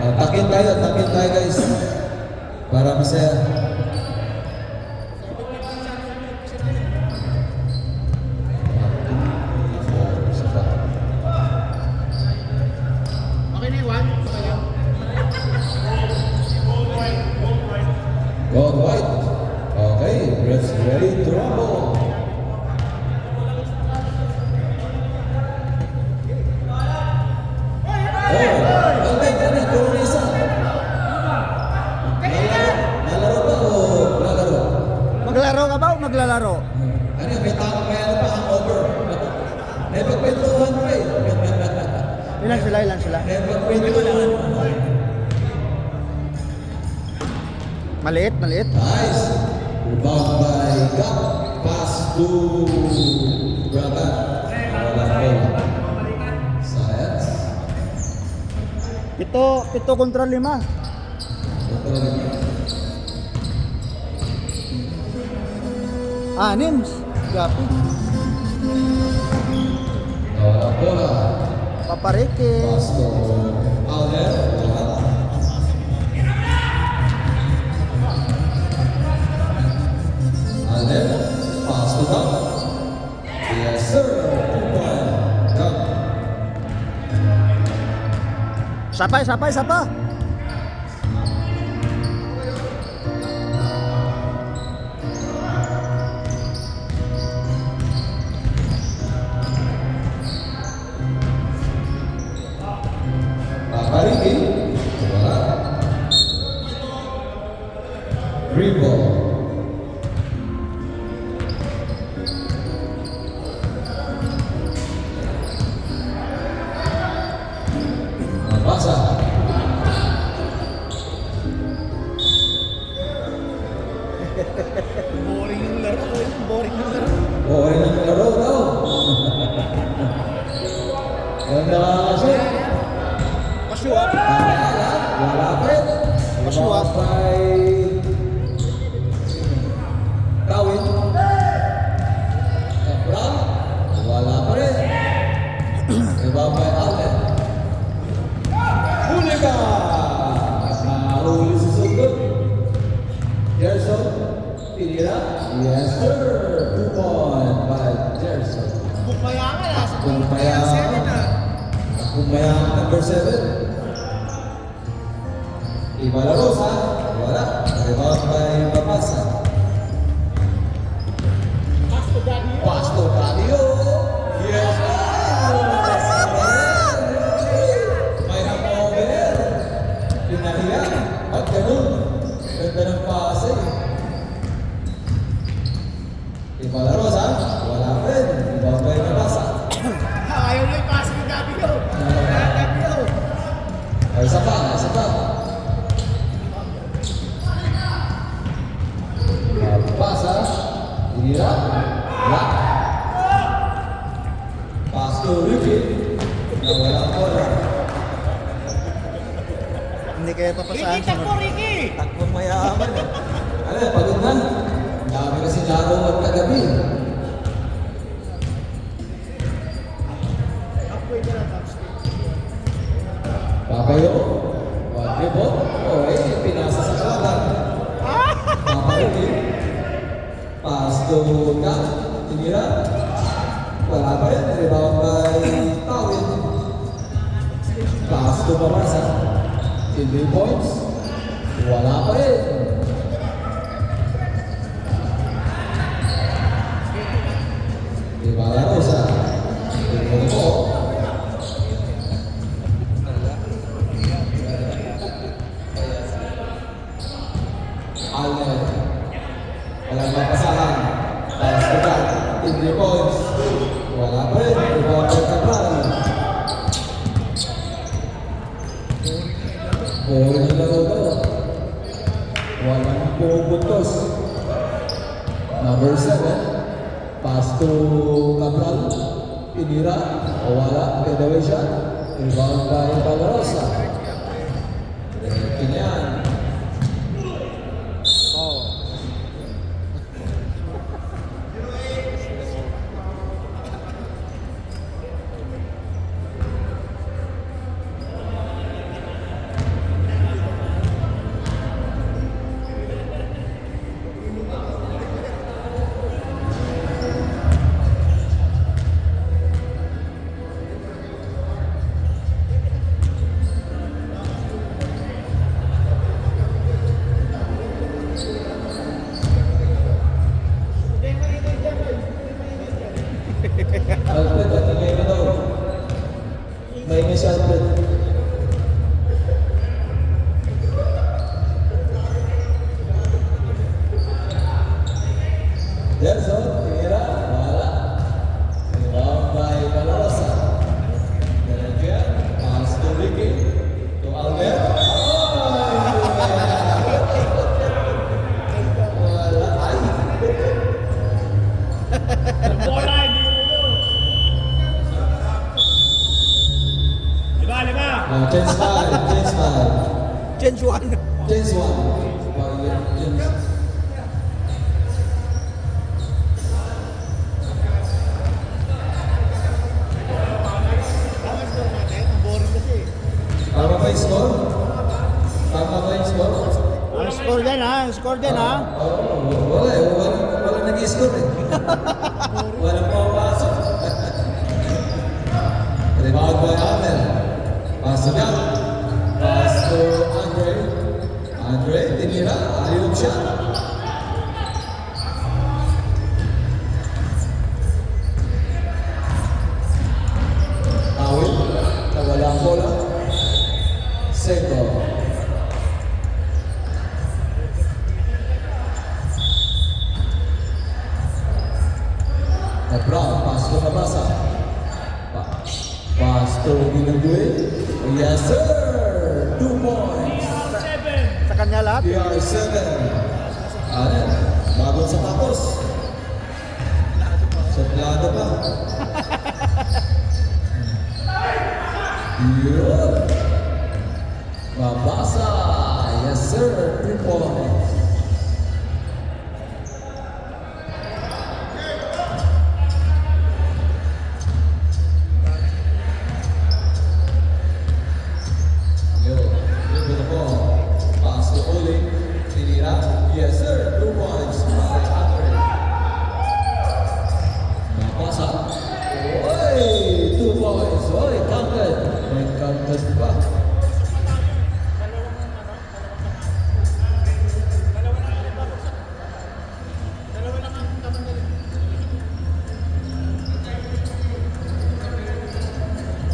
Takin tayo guys. Para masaya. Okay na Iwan? Okay lang. Go white. Okay, let's ready to rumble. Maglalaro ka ba o maglalaro? Ano, may ano pa, hangover. May pagpintuhan pa eh. Ilan sila? May pagpintuhan. Maliit. Nice. Rebound by Gap. Pass to Braga. Science. Pito kontra 5. Nims. Gapi. Bola. Papareke. Pass to Alder. Alder. Pass to Gap. Yes sir. 2-1. Gap. Sapa. Papariki. Bola. Dribble. Mabasa. Boring yung laro. Okay ng laro daw. Ganda kasi. Pasyuha. Wala pa rin. Pasyuha. By Tawin. Kapral. Wala pa rin. Iba by Allen. Huli ka! Nahuli si Sugod. Gerson. Pinira. Yes sir. 2-1 by Gerson. Bumayangan ah. Sa Bumayangan. Bumayangan number 7. Iba la Rosa. Wala. Rebound by Babasa. Pasto Dadio. Yes sir. May hangover. Pinahiya. At ganun. Ganda ng pase. Iba la Rosa. Wala pa rin. Rebound by Babasa. Ayaw na yung pasa ni Gabio. Gabio. Ay, isa pa. Pasa. Inira. Lock. Pass to Ricky. Nawala ang bola. Hindi kaya papasahan. Ricky, takbo Ricky! Takbong mayaman. Ano, pagod na. Ang dami kasi laro magkagabi. Papayo. Dribble. Pinasa sa kanan. Papayo. Pass to Gap. Tinira. Wala pa rin. Rebound by Tawin. Pass to Babasa. 3 points. Wala pa rin. Iba la Rosa. Dribble mo. Allen. Walang mapasahan. Pass to Gap. 3 points. Wala pa rin. Rebound by Cabral. Boring ang laro daw. Walang pumupuntos. Number 7. Pass to Cabral. Pinira. O wala. Getaway shot. Rebound by Balarosa. Kinyan. James 1. James 1. James. Tama score natin. Ang boring kasi. Tama ba yung score? Tama ba yung score? Ang score din ha, ang score din ha. Wala eh. Wala nag-score eh. Wala pumapasok. Rebound by Amel. Pass to Jack. Pass to Andre. Andre, tinira. Ayun siya. Awit. Nawala ang bola. Seko. Brown, pass to Nabasa. Pass to Ginagwe. Yes, sir! 2 points. Sa kanya lahat. PR7. Ano? Bago sa tapos. Suplado pa. Yun. Mabasa. Yes, sir! 3 points. Yes, sir. 2 points by Andre. Nabasa. Oy! 2 points. Oy, counted. May counted pa.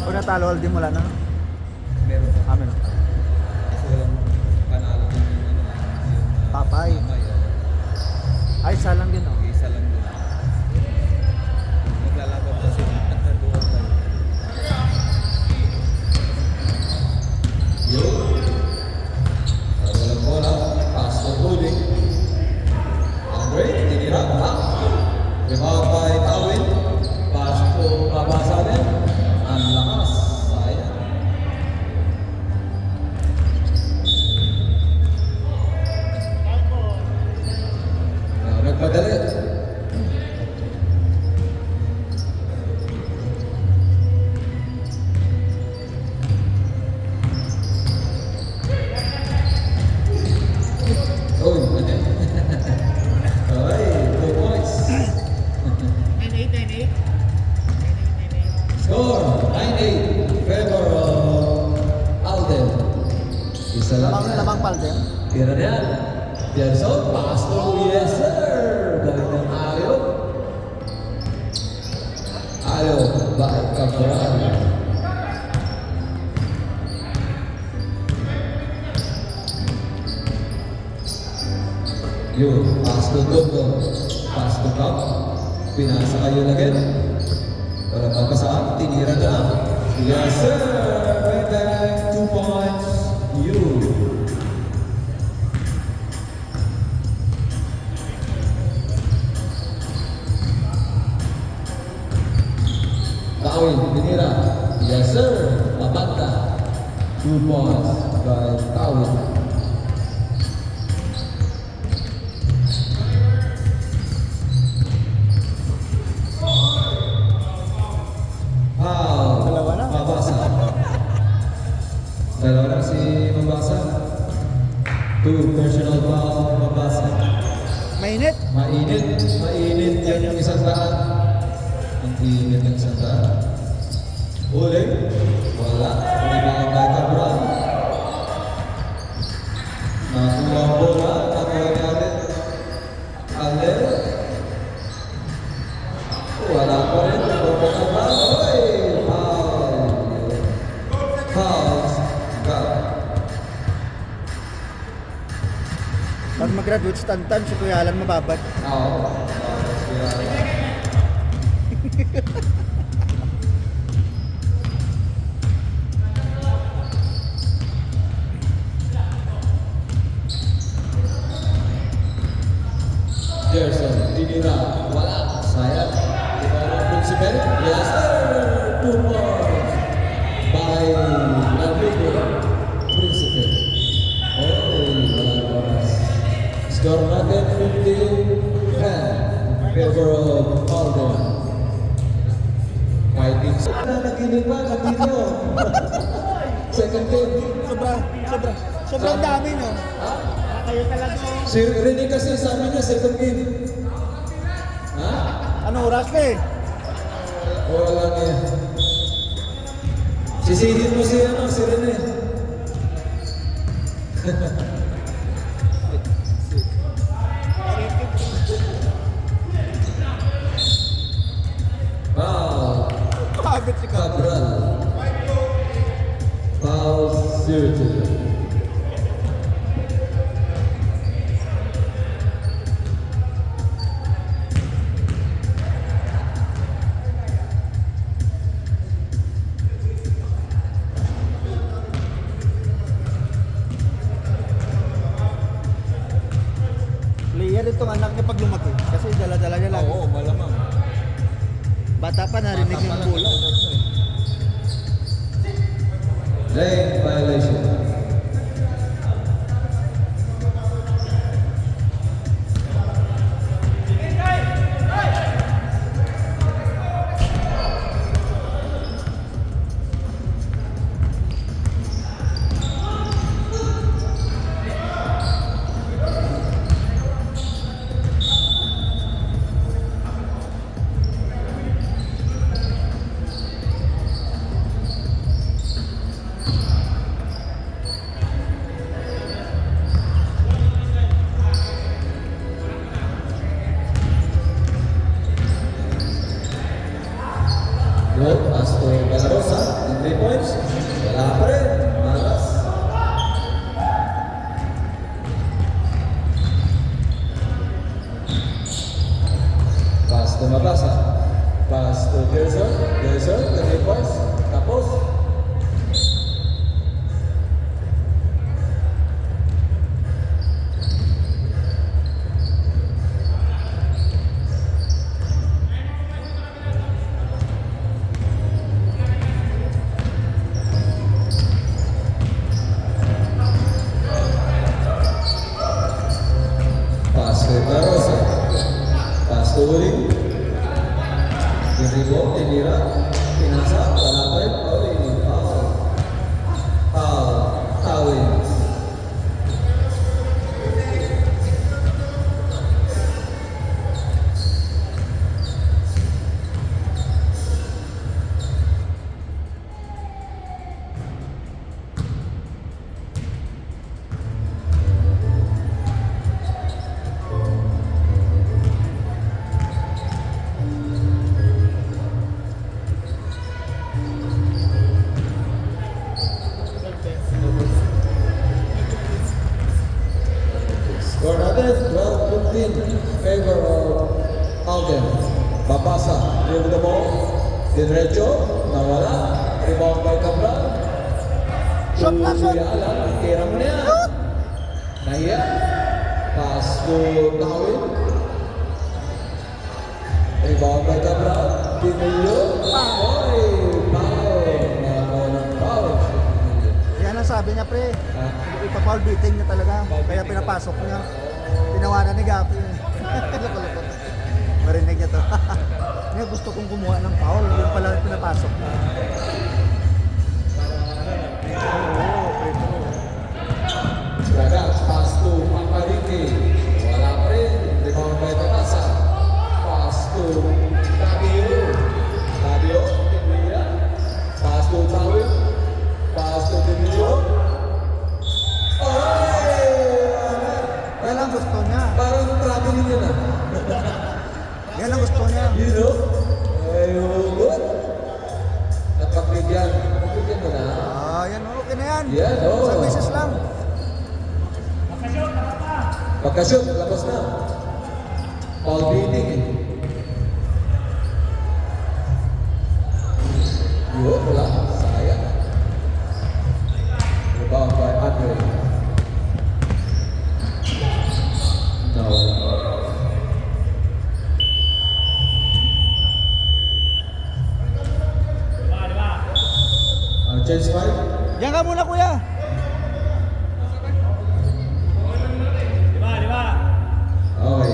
Kung natalo, di mo na. Meron pa. Amen. Kasi walang panalo din yung Papay. Mamay. Ay, salang din oh. Isa lang doon. Maglalaban pa sila at nandoon tayo. Yun. Walang bola. Pass to Huling. Andre, tinira. Rebound by Tawin. Pass to Mabasa din. Ang lakas. Sayang. Nagpadali. Oy, ano? Oy, 2 points. 9-8, 9-8. 9-8, 9-8. Score, 9-8. Favor of Alden. Isa lang. Lamang palde. Tira niya. Pierson, pass to yes sir. Galing ng Ayo. Ayo, by Cabral. Yun, pass to Dondo. Pass to Cup. Pinasa kayo lagyan. Para papasaan, tinira na. Yes sir. Right back, 2 points. You. Tawin, tinira. Yes sir. Mabanta. 2 points by Tawin. Dalawa na. Mabasa. Dalawa na si Mabasa. 2 personal foul Mabasa. Mainit. Mainit. Mainit yan yung isang daan. Ang init ng isang daan. Uling. Wala. Rebound by Cabral. Nakakuha ang bola. Nakakuha ni Alden. Alden. Wala pa rin. Rebound by Cabral. Oy! Foul. Fouls. Got. Pag mag-graduate stand-time, si Kuya Alan mababad. Oo. Gerson, tinira, wala, sayang. Ibarang Principe, yes sir, 2 points by Rodrigo Principe. 15-10. Favor of Alden. Fighting. Naginig pa, Katino. Second game. Sobrang dami, no? Kayo talaga. Si Rene kasi sabi niya second game. Ha? Ano oras pa eh? Wala niya. Sisihin mo si Rene. Foul. Pagod si Cabral. Cabral. Foul 0-2. Player itong anak niya pag lumaki. Kasi dala-dala niya lagi. Oo, malamang. Bata pa narinig yung bola. Lane violation. Good, pass to Galarosa, 3 points. Wala pa rin, malas. Pass to Mabasa. Pass to Gerson, 3 points. Tapos. Pass to Galarosa. Pass to Uling. Diribo, tinira, pinasa, wala pa rin. Uling, foul. Foul, Tawins. Score natin, 12-15. Favor of Alden. Babasa, dribble the ball. Diretso, nawala. Rebound by Cabral. Shot na, shot. Alan, tira mo na yan. Nahiya. Pass to Tawin. Rebound by Cabral. Pinulyo. Oy, foul. Foul. Yan ang sabi niya, pre. Ha? Ipa-foul beating niya talaga. Kaya pinapasok niya. Tinawanan ni Gapi. Loko-loko. Marinig niya to. Niya gusto kong kumuha ng foul. Yun pala yung pinapasok niya. Oo, pre. Strada, pass to Papariki. Wala pa rin. Rebound by Tatasa. Pass to Tabio. Tabio, Tibia. Pass to Tawin. Pass to Tibio. Yan ang gusto niya. Parang traveling yun ah. Yan ang gusto niya. You know? Ay, good. Napagbigyan. Pagbigyan mo na. Ah, yan. Okay na yan. Yan, oo. Isang beses lang. Pagka-shoot, labas na. Foul beating eh. Yun, wala. Sayang. Rebound by Andre. No. Change five? Yan ka muna, kuya. Okay.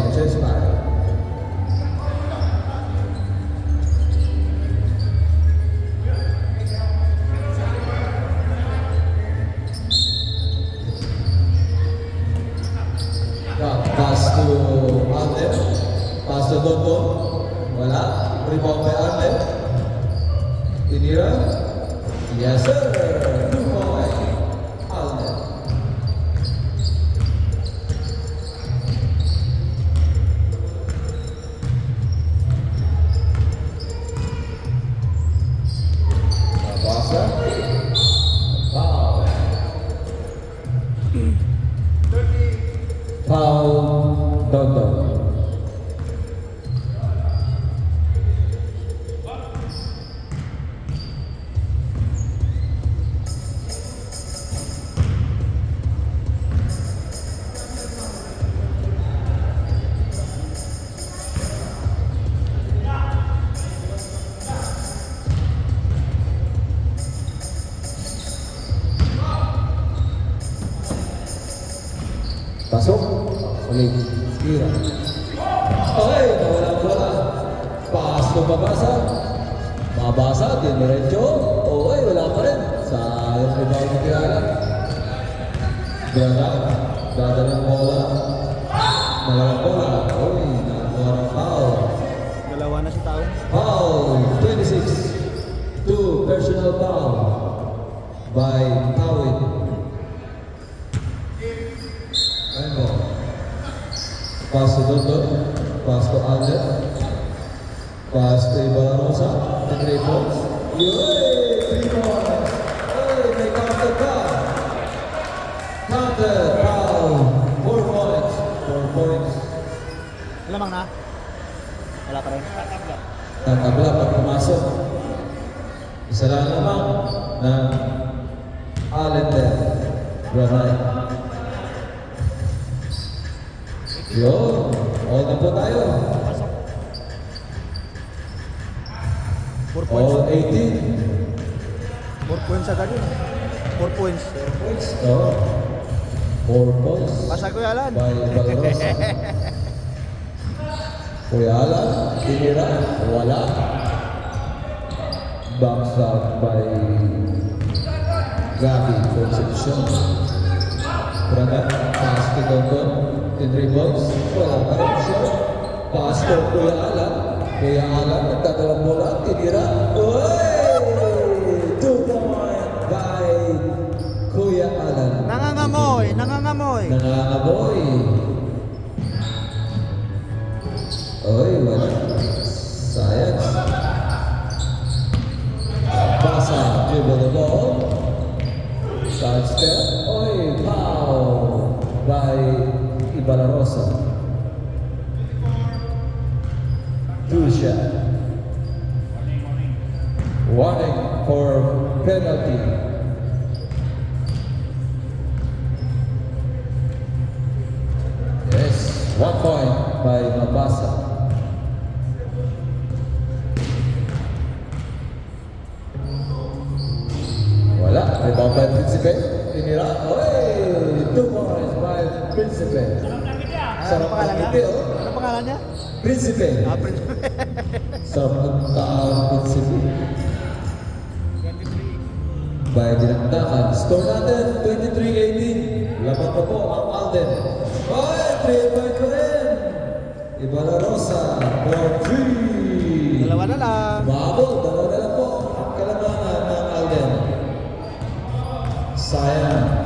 Pass to Dondon. Wala. Rebound by Arlen. Tinira. Yes, sir. 2 point. Arlen. Nabasa. Foul. Foul. Dondon. Pasok. Ulit. Tira. Okay, nawala-wala. Pass ko mabasa. Mabasa, diniretso. Okay, wala pa rin. Sayang rebound ni Kiara. Ganda. Ganda ng bola. Malalang bola. Uy, nakakuha ng foul. Dalawa na si tao. Foul. 26. 2 personal foul by Tawid. Ano? Pass to Dondon. Pass to Alden. Pass to Ibalarosa. The 3 points. Yay! 3 points. Hey, may counter pa. Counter. Foul. 4 points. 4 points. Lamang na. Wala pa rin. Tatabla pag pumasok. Isa lang naman na Allen there. Ramay. Yun. All na po tayo. 4 points. All 18. 4 points agad yun. 4 points. Points. Oh. 4 points. Pasa ko yalan. By Valorosa. Kuya Alan. Tinira. Wala. Backstop by Gabi Concepcion. Berangkat. Pass to Dondon. In rebounds. Wala pa rin siya. Pass to Kuya Alan. Kuya Alan. Nagtatalang bola. Tinira. Uy! 2 point by Kuya Alan. Nangangamoy. Nangangamoy. Nangangamoy. Oy, wala. Sayang. Basa, dribble the ball. Side step. Oy, foul by Ibalarosa. 2 shot. Warning for penalty. Yes, 1 point by Mabasa. Wala, rebound by Principe. Tinira. Oy, 2 points by Principe. Ano pangalan niya? ngiti, oh. Ano pangalan niya? Principe. Ah, Prince. Sarap ng taong Principe. By dinagdakan. Score natin, 23-18. Laban pa po ang Alden. Oy, 3 point pa rin. Ibalarosa for 3. Dalawa na lang. Umabot, dalawa na lang po ang kalamangan ng Alden. Sayang.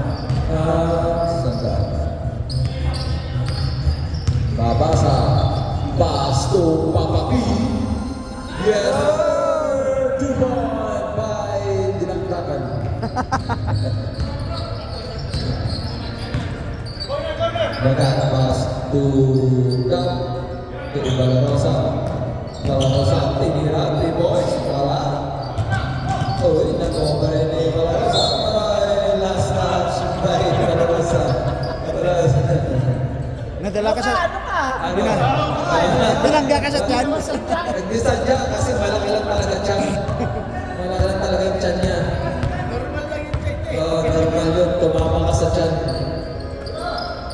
Sanda. Babasa. Pass to Papaki. Yes, sir. 2 point by dinagdakan. Bagat pass to Gap. To Ibalarosa. Ibalarosa. Tinira. 3 points. Wala. Uy, nag-over ni Ibalarosa. Ay, last touch by Ibalarosa. Nadala ka sa... Ano? Binangga ka sa tiyan. Nagdisadya kasi malaki lang talaga tiyan. Malaki lang talaga yung tiyan niya. Normal lang yung check eh. Oo, normal yun. Tumama ka sa tiyan.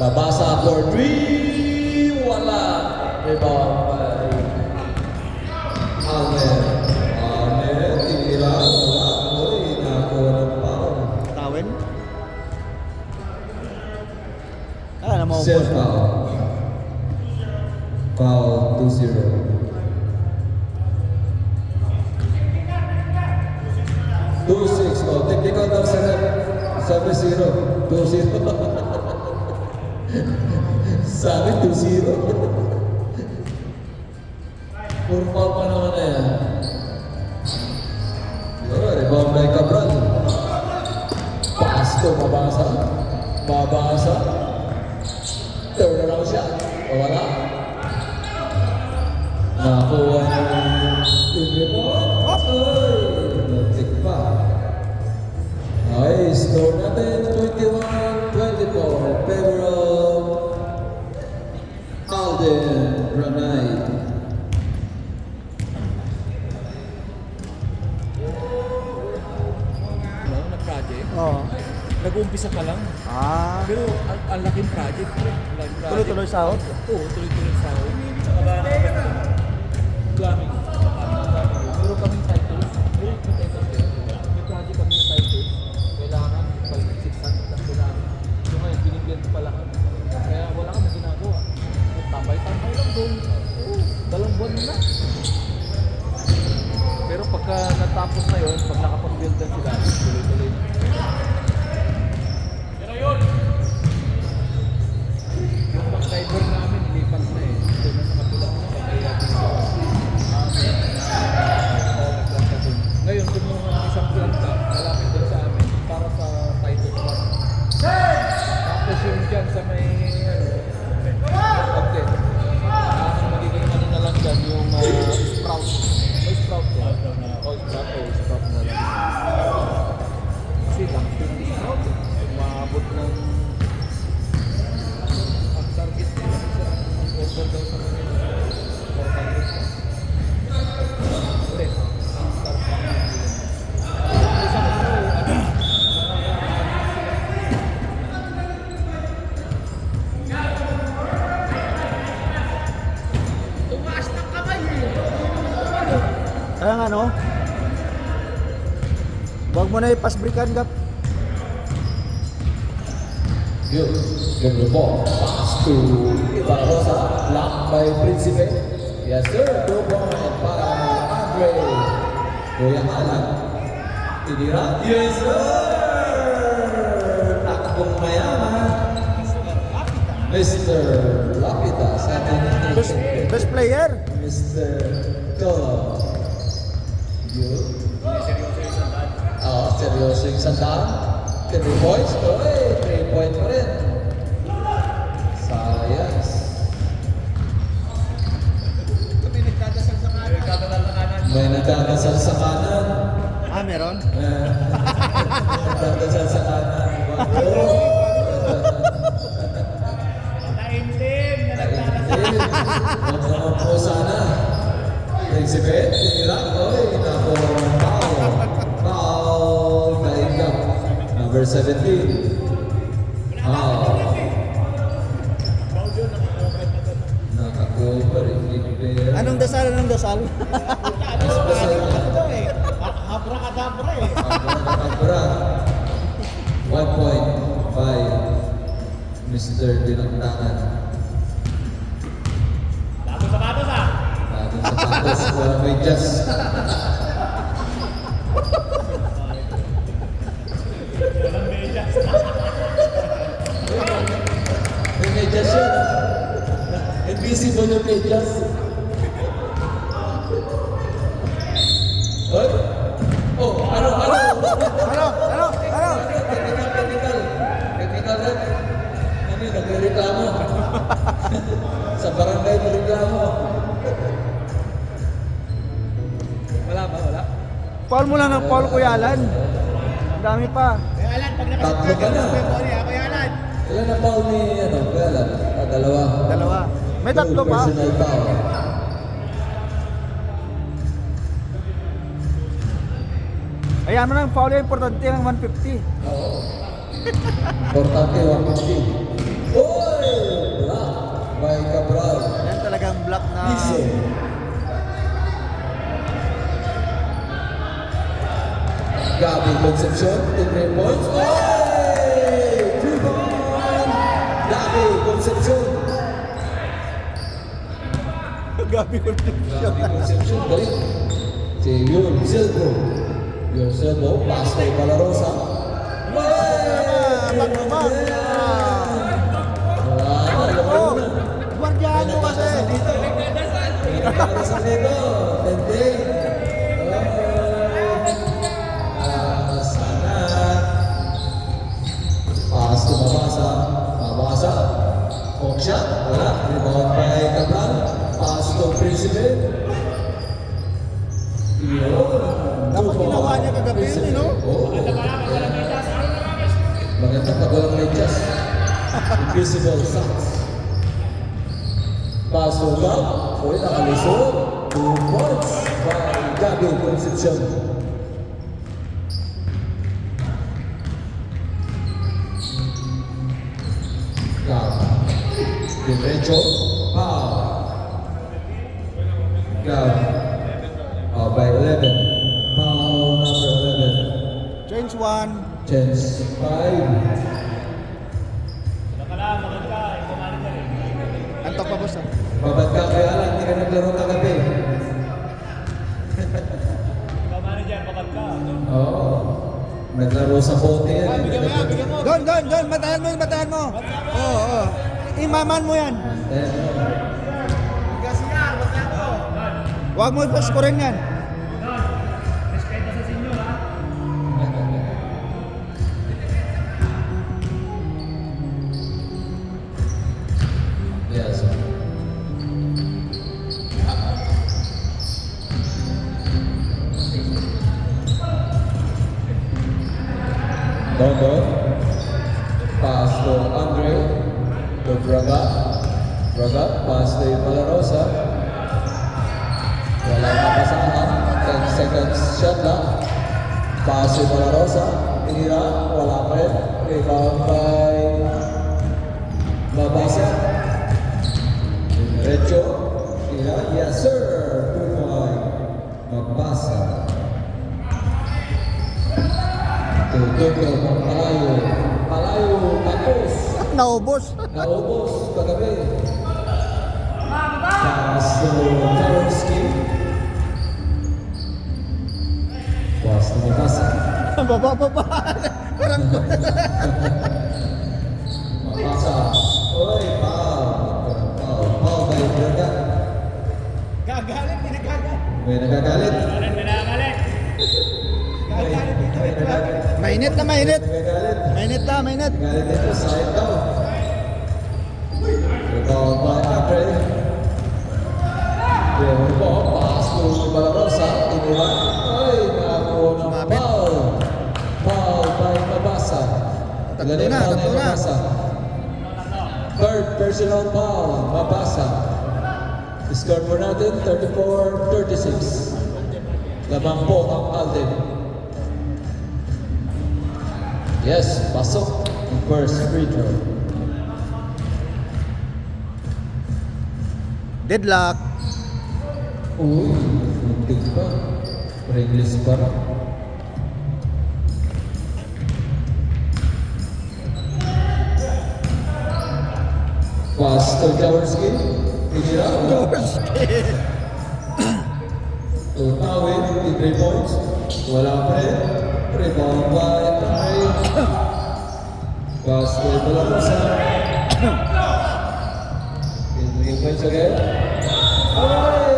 Babasa for 3. Wala. Rebound by Almer. Almer, tinira. Wala. Uy, nakakuha ng foul. Tawin. Ah, na mo. Self foul. Foul to 2-0. 2-6. Oh, technical daw sa rep. Sabi 0. 2-0. Sabi 2-0. Puro foul pa naman na yan. Yun, rebound by Cabral. Pasto, mabasa. Mabasa. Turn around siya. O wala. Nakakuha ng rebound. Ay, natik pa. Okay, score natin 21-24. Pero Alden Ranay. Ano, na project. Oo. Nag-uumpisa pa lang. Pero ang laking project. Tuloy-tuloy sahod. Oo, tuloy-tuloy sahod. Tsaka ba, daming. Meron kaming titles. Meron kaming titles. May project kami na titles. Kailangan pag 600 lang kailangan. So ngayon, binigyan ko pa lahat. Kaya wala kami ginagawa. Tambay-tambay lang doon. Oo, 2 buwan na. Pero pagka natapos na yun, pag nakapag-build na sila, tuloy-tuloy na. Yung back-diver namin, ilipat na eh. Doon na sa kabila ko sa kaya ngayon, kumuha ng isang planta, malapit doon sa amin, para sa Title 1. Tapos yung dyan sa may, update. Ang magiging ano na lang dyan, yung sprout. May sprout yan. Sprout na lang. Kasi lang, 50 sprout eh. Umabot ng ang target nila sa order daw sa kanila 400 plus. Ulit, ang target nila. Isang araw, Tumaas ng kamay eh. Kaya nga, no? Huwag mo na ipas-breakan, Gap. Yun, yung ball. Pass to Ibarrosa. Blocked by Principe. Yes, sir. 2 point para Andre. Kuya Alan. Tinira. Yes, sir. Takbong mayaman. Mr. Lapita sa atin. Best player. Mr. Colo. Yun. Seryoso yung sandaan. 3 points. Oy, 3 points pa rin. Sayas. Kami nagdadasal sa kanan. May nagdadasal sa kanan. Meron? Nagdadasal sa kanan. Taimtim na nagdadasal. Huwag naman po sana. Principe, tinira. Oy, napo. Foul. Kaigap. Number 17. Nakakover. Anong dasal? Anong dasal? Habra-kadabra eh. Abra. 1 point by Mr. Dinagdangan. Bago sapatos ah. Bagong sapatos. Walang medyas. Walang medyas. May medyas yun. Invisible yung medyas. Oy! Oh, ano? Technical. Technical red. Ano yun, nagre-reklamo. Sa barangay nagre-reklamo. wala ba? Wala? Paul mo lang ng Paul, Kuya Alan. Ang dami pa. Kuya Alan, pag Tatlo ka na. Kuya Alan. Ilan na foul ni, Kuya Alan? Dalawa. Dalawa. May tatlo pa. Personal foul. Ayan mo na, foul yung importante ang 150. Importante, 150. Oy! Block by Cabral. Yan talagang block na... Piso. Gabi Concepcion, 3 points. Oy! 2 points! Gabi Concepcion. Grabe ko na. Grabe Concepcion, galing. Si Yul Silvo. Yul Silvo, pass kay Palarosa. Back-to-back. Wala na, Oh, na. guardiano kasi. Pinagkakarosan dito. Tente. Sana. Pass to Mabasa. Mabasa. Hook shot. Wala. Rebound by Cabral. Pass to Principe. Dapat ginawa niya kagabi yun, no? Oo. Maganda pag walang medyas. Invisible shots. Paso ba? Uy, nakalisod. 2 points by Gabby Concepcion. Gab. Diretso. Foul. Gab. Foul by 11. Foul number 11. Change 1. Chance 5. Antok pa boss. Babad ka kaya lang, hindi ka naglaro kagabi. Oo. Naglaro sa bote yan. Don, matahan mo. Oo. Imaman mo yan. Huwag mo pa-scorein yan. Yes. Dondo. Pass to Andre. To Braga. Braga. Pass to Palarosa. Wala na pasahan. 10 seconds shot lang. Pass to Palarosa. Inira. Wala pa rin. Rebound by Mabasa. Diretso. Inira. Yes sir. 2 point. Mabasa. Tututo, Palayo. Palayo, tapos. Naubos. Naubos, kagabi. Pass to Jaworski. Pass to Mabasa. Baba. Parang Mabasa. Oy, foul by Braga. Gagalit, pinagagalit. May nagagalit. May mainit na mainit. nagagalit. Mainit. Galit ito, side down. Rebound by Andre. Rebound po, pass to Palarosa. Inira. Ay, nakakuha ng Sumabit. foul. Foul by Mabasa. Tatlo Galing na, foul tatlo ni na. Mabasa. Third personal foul, Mabasa. Score po natin, 34-36. Lamang po ang Alden. Yes, pasok ang first free throw. Deadlock. Uy, muntik pa. Ringlis pa rin. Pass to Jaworski. Inira. To Tawin, 3 points. Wala pa rin. Rebound by Andre. Pass to Palarosa. 3 points again. Ay!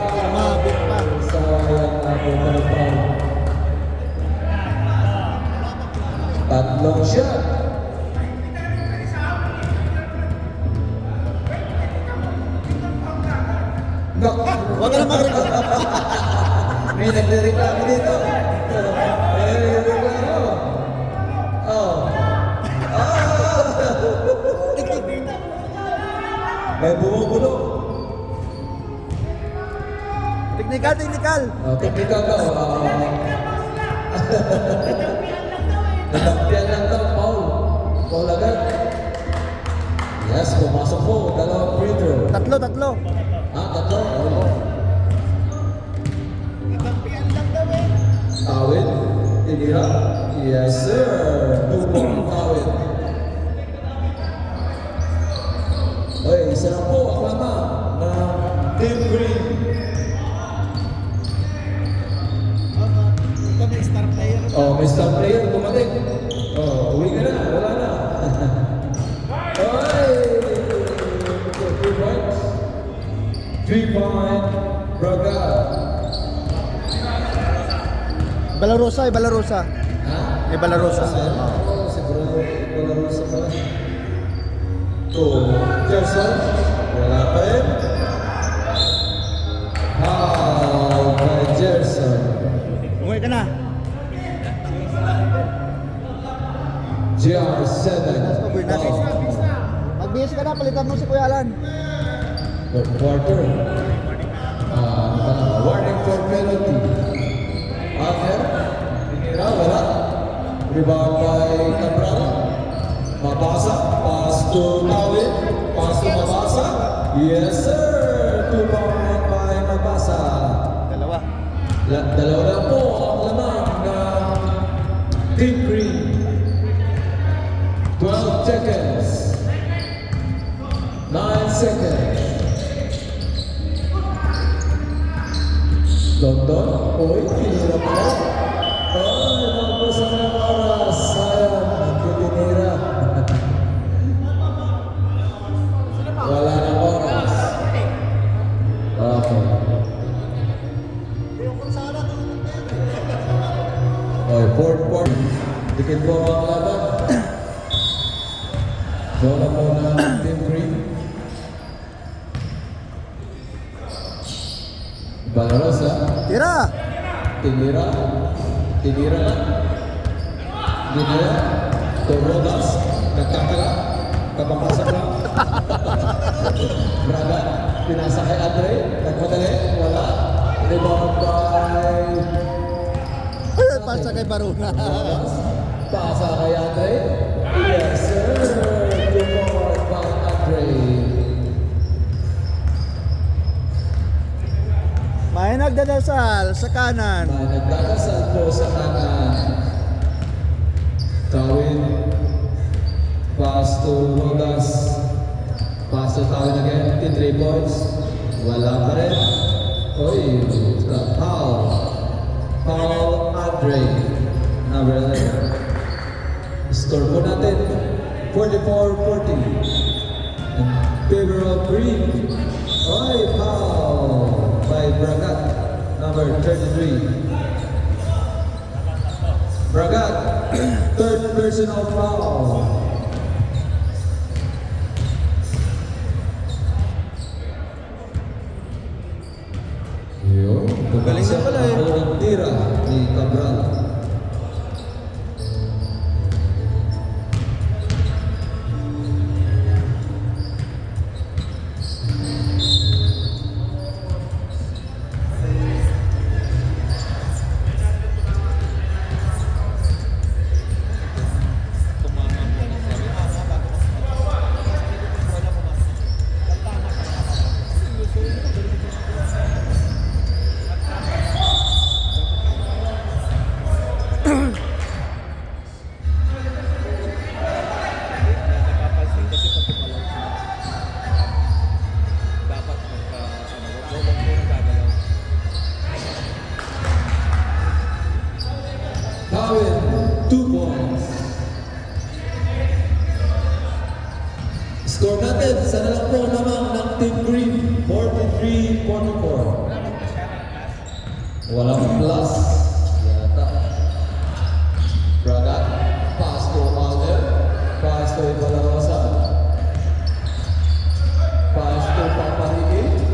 Sumabit pa. Sayang ako ng foul. Tatlong shot. Huwag ka na mag-record. May nagre-reklamo dito. May nagre-reklamo. Oh. May bumubulo. Technical. Technical ka. Natampian lang daw, Paul. Paul agad. Yes, pumasok po. Dalawang free throw. Tatlo. Tatlo? Oo. Tawid. Inira. Yes, sir. 2 point Tawid. Oy, isa lang po ang lama na Braga. Balarosa, Balarosa. Ha? May Balarosa. Oo, siguro Balarosa pa. To Gerson. Wala pa rin. Foul by Gerson. Umuwi ka na. GR7. Paboy na. Magbihis ka na, palitan mo si Kuya Alan. Third quarter. Warning for penalty. Aker. Pinira. Wala. Rebound by Cabral. Mabasa. Pass to Tawin. Pass to Mabasa. Yes sir. 2 point by Mabasa. Dalawa. Dalawa na po ang lamang ng Team Green. 12 seconds. 9 seconds. London. Uy, pinira mo. Ay, magpasa ng oras. Sayang, pinira. Wala ng oras. Okay. Okay, fourth quarter. Dikit po ang laban. Bola muna ng Team Green. Balarosa. Tira! Tinira. Tinira na. Dinaya. Torodas. Nagkakala. Kapapasok lang. Braga. Pinasa kay Andre. Nagpadali. Wala. Rebound by Pasa kay Baruna. Pasa kay Andre. Yes, sir. Rebound by Andre. May nagdadasal sa kanan. May nagdadasal po sa kanan. Tawin. Pass to Rodas. Pass to Tawin again. 3 points. Wala pa rin. Oy, foul. Foul Andre. Number 11. Score po natin. 44-40. In favor of Green. Oy, foul by Bragat. Number 33. Bragat. Third personal foul. Yun. Galing na pala eh. Ang tira ni Cabral. Napapansin kasi pag tumalaw siya, dapat magka, wag mo nagagalaw. Tawin, 2 points. Score natin sa nalang po naman ng Team Green, 43-44. Walang plus. Yata. Braga, pass to Alder, pass to Balarosa, pass to Paparigi,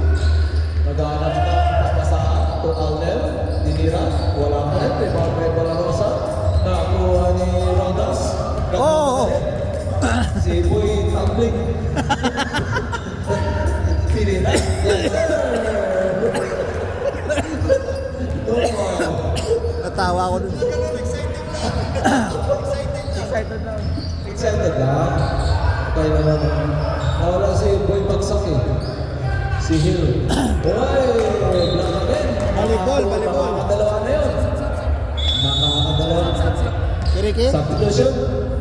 naghanap ng papasaan to Alder, dinira, wala pa rin, rebound kay Balarosa, nakuha ni Rodas, Oo. si Boy Tabling. Pinita. Yes, sir! Natawa ako dun. Excited lang. Excited lang. Kaya naman, nawala si Boy Bagsak eh. Si Hill. Boy! Black again. Volleyball, volleyball. Nakakadalawa na yun. Nakakadalawa. Kiriki? Substitution.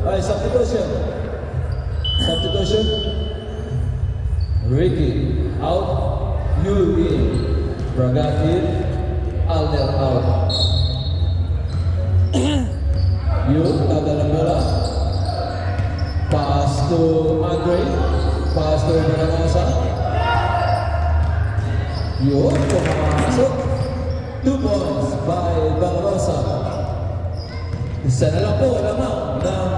Ay, substitution. Substitution. Ricky out. You in. Braga in. Alder out. You, tagalang bola. Pass to Andre. Pass to Balarosa. You, Pasok. 2 points by Barbosa. Isa na lang po lamang ng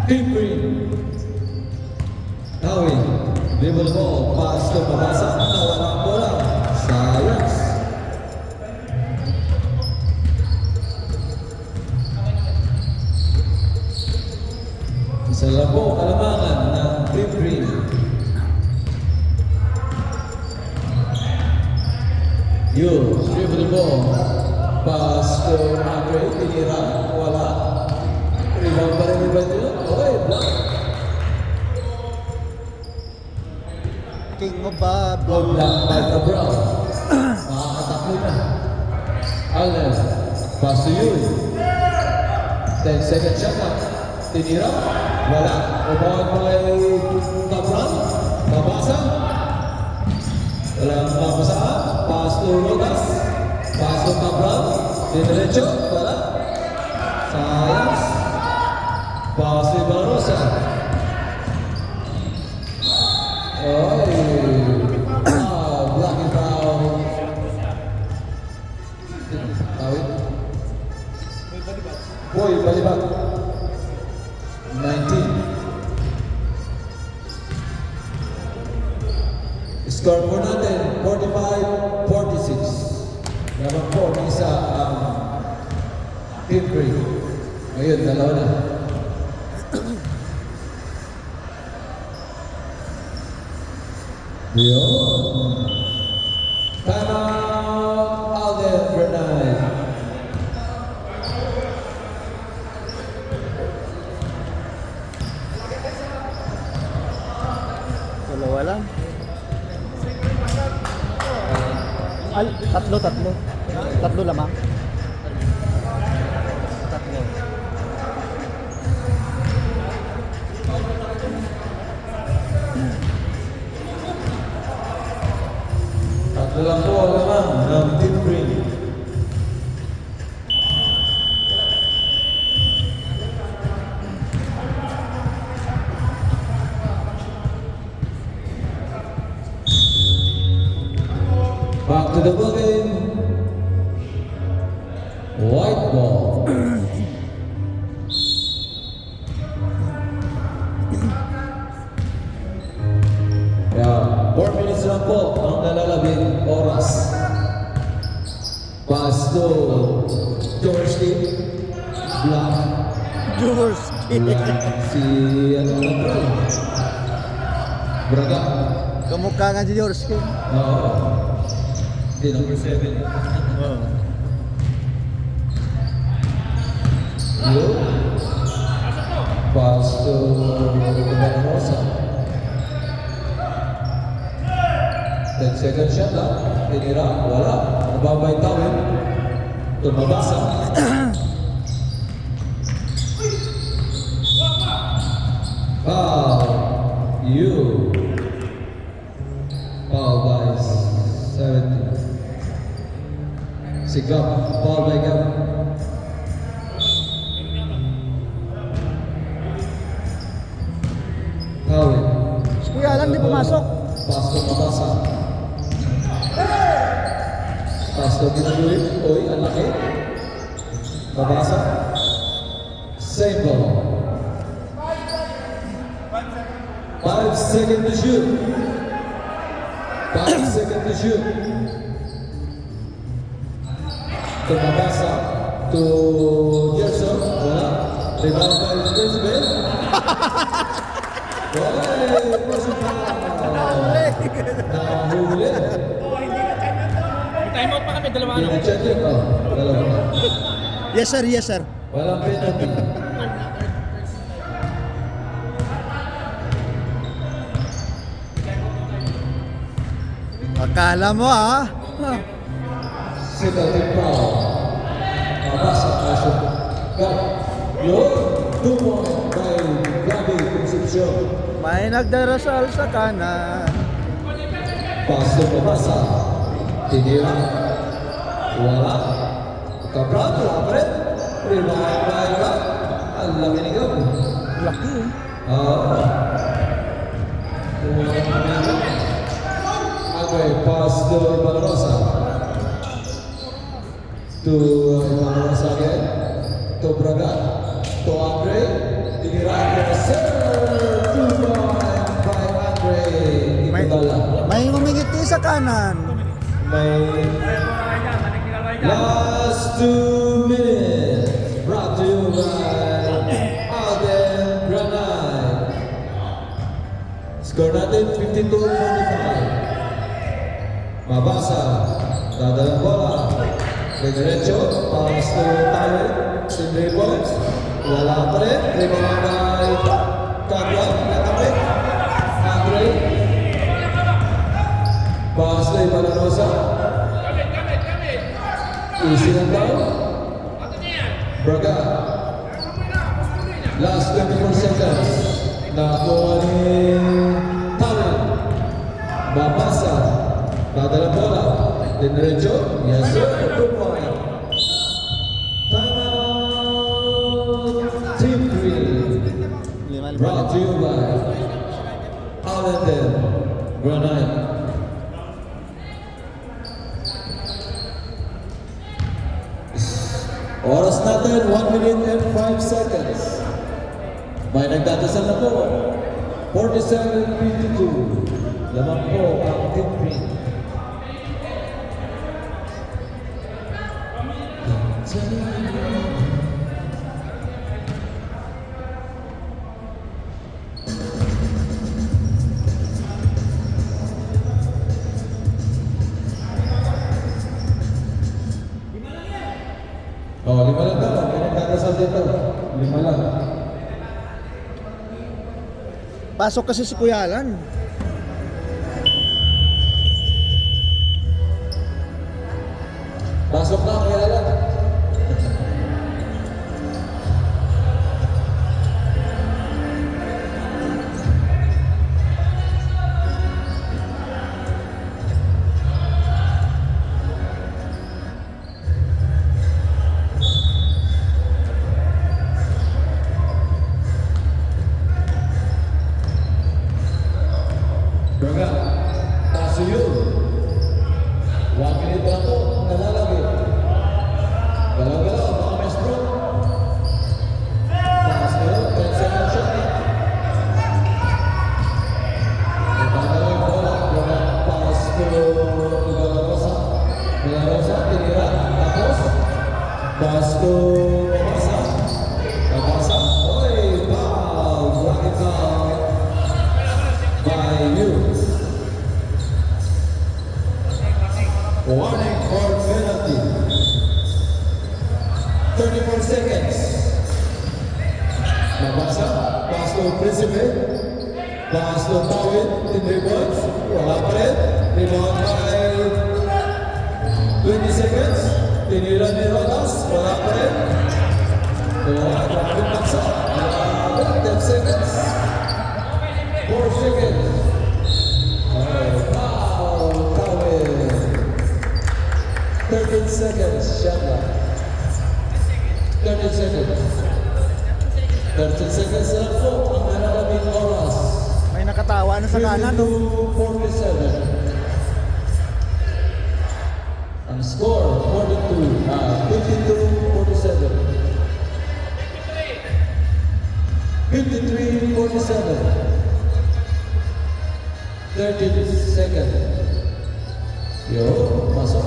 Team Green. Howie, dribble mo, pass to Barbosa. Nawala ang bola. Sayang. Isa lang po kalamangan ng Team Green. Yun, dribble ball. Pass to Andre, tinira, wala. Rebound pa rin ba yun? Okay, block. King of Bob. Block by the Brown. Makakatakbo na. Allen, pass to you. 10 second shot up. Tinira, wala. Rebound by the Brown. Mabasa. Walang mabasaan. Pass to Rodas. Pass to Cabral. Diretso. Wala. Sayang. Pass to Barbosa. Blocking foul. Tawid. Boy, balibag. 19. Score po natin, 45-46. Dapat po, isa ang Team Green. Ngayon, dalawa na. Yun. Time out, Alden Bernay. Dalawa lang. Tatlo. Tatlo lamang. Tatlo. Tatlo lang po lamang ng Team Green. Back to the building. White ball. Yeah, 4 minutes lang po ang nalalabing oras. Pass to George Lee. Block. George. Si ano na bro? Braga. Kamukha nga si George King. Oo. Hindi, number 7. Yun. Pass to Barbosa. 10 second shot lang. Tinira, wala. Nababay tawin. Tumabasa. Foul. You. Foul by 17. Si Gap. Foul by Gap. Foul. Si Kuya Alan di pumasok. Pass to Mabasa. Pass to Pinaluin. Uy, ang laki. Mabasa. Same ball. 5 seconds to shoot. 5 seconds to shoot. To Mabasa. To Gerson. Wala. Rebound by Elizabeth. Hey, person foul. Nahuli. Time out pa kami, dalawa ano. Pina-check yun. Oh, dalawa. Yes sir, yes sir. Walang penalty. Akala mo ah. Second team foul. Mabasa. Pasok. Gap. Yun. 2 points by Gabi Concepcion. May nagdarasal sa kanan. Pass to Mabasa. Tinira. Wala. Cabral. Wala pa rin. Rebound by Gap. Ang laki ni Gap. Laki eh. Okay, pass to Barbosa. to Emmanuel Sagan, to Braga, to Andre, tinira Andre, serve, 2 points by Andre Ipagala. May humingit din sa kanan. May last 2 minutes brought to you by Alden Granay. Score natin 52-45. Mabasa, dadalang bola. Diretso, pass to Tyler, to 3 points. Wala pa rin, rebound by Cadwan, nakapit. Andre. Pass to Ibalarosa. Easy lang daw. Braga. Last 24 seconds. Nakuha ni Tyler. Mabasa. Dadala bola. Diretso. Yes sir. 2 point. Timeout. Team 3. Brought to you by Alden Granite. Oras natin, 1 minute and 5 seconds. May nagdadasal na po. 47-52. Lamang po ang Team Green. Oh, 5 lang daw. May nagdadasal dito. 5 lang. Pasok kasi si Kuya Alan. Pasok na, kaya lang. Braga, paso yun. 1 minute na po, nalalagay. Galaw-galaw, mga maestro. Pass na yun, 10 seconds shot. Nagdadala yung bola, Braga, pass to Villarosa. Villarosa, tinira, tapos. Pass to Mabasa. Mabasa, oy, foul, rocket foul by Hughes. Warning for penalty. 34 seconds. Mabasa, pass to Principe. Pass to Tawid, in reverse. Wala pa rin. Rebound by 20 seconds. Tinira ni Rodas. Wala pa rin. Wala pa rin paksa. 10 seconds. 4 seconds. Foul, Tawid. 13 seconds, Shanda. 13 seconds. 13 seconds lang po ang nalalabing oras. May nakatawa na sa kanan. No? 52-47. Ang score, 52-47. 53-47. 13 seconds. Yo, masuk.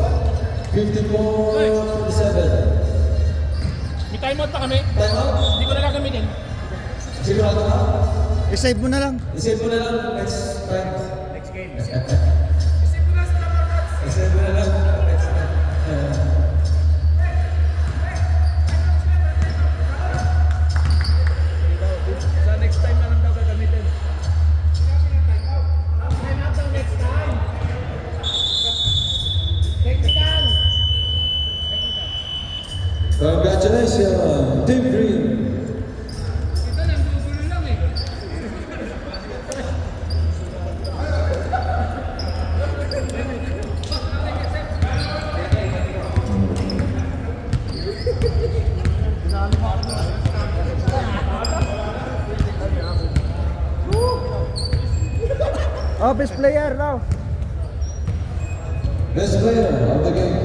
54-47. May time out pa kami. Time out. Hindi ko na gagamitin. Sigurado ka? I-save mo na lang. Isip mo na lang next time. Next game. Isip mo na lang next time. Sa next time na lang daw gagamitin. Time out ang next time. Technical. Congratulations, Team Green. Ito lang, gugulo lang eh. Oh, best player daw. Best player of the game.